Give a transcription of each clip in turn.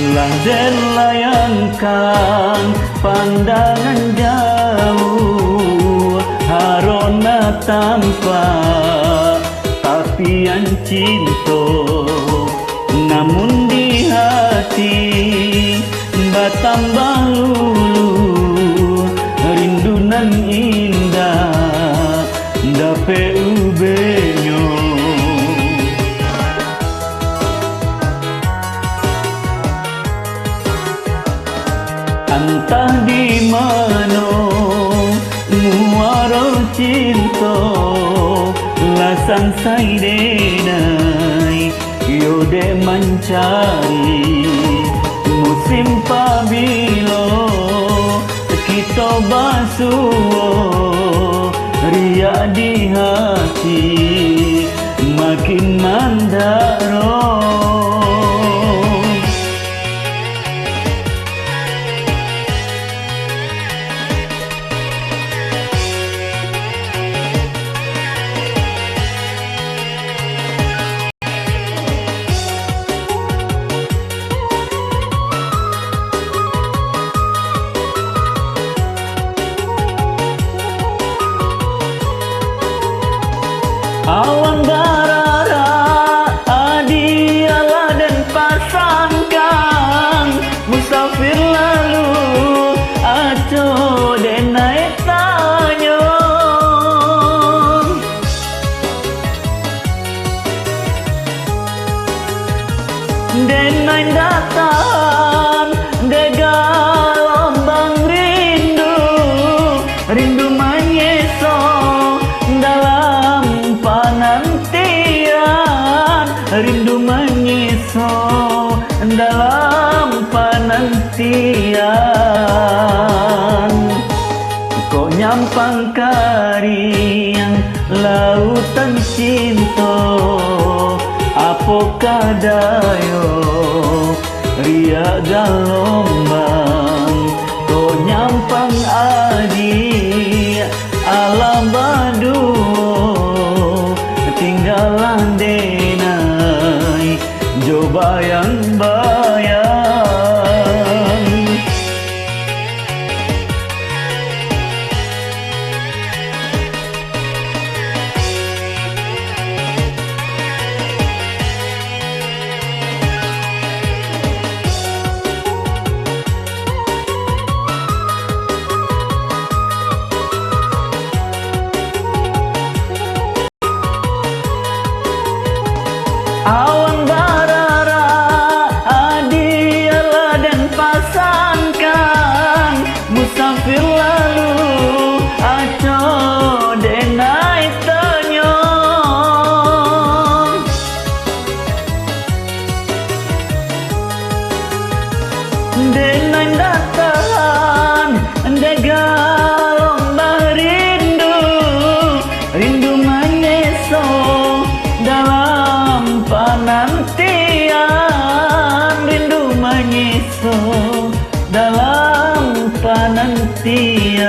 Lah den layangkan pandangan jauh, harona tanpa tapian cinta, namun di hati batambah lulu rindu nan indah dape ubenyo. Entah di mana muara cinta lasang sai denai yo de mencari musim pabilo kita basuo ria di hati makin mandaro. Awan darara adialah dan pasangkan musafir lalu aco denai tanyo denai datang degalombang rindu rindu menyeso dalam penantian, rindu menyiso dalam penantian. Kau nyampang kariang lautan cinta, apakah dayo ria galombang. Kau nyampang adi alam baduo tinggalan denai jo bayang-bayang. Awan darara adialah dan pasangkan musafir lalu aco denai tenyong denai datang degalombang rindu rindu menyeso dalam penantian, rindu menyiso dalam penantian.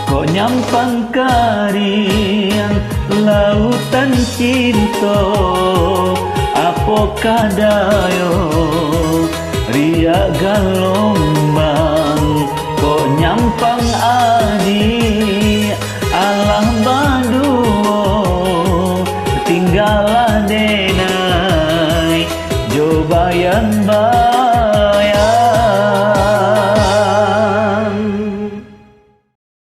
Kau nyampang kariang lautan cinta, apakah dayo ria galombang. Kau nyampang adi alam baduo tinggalan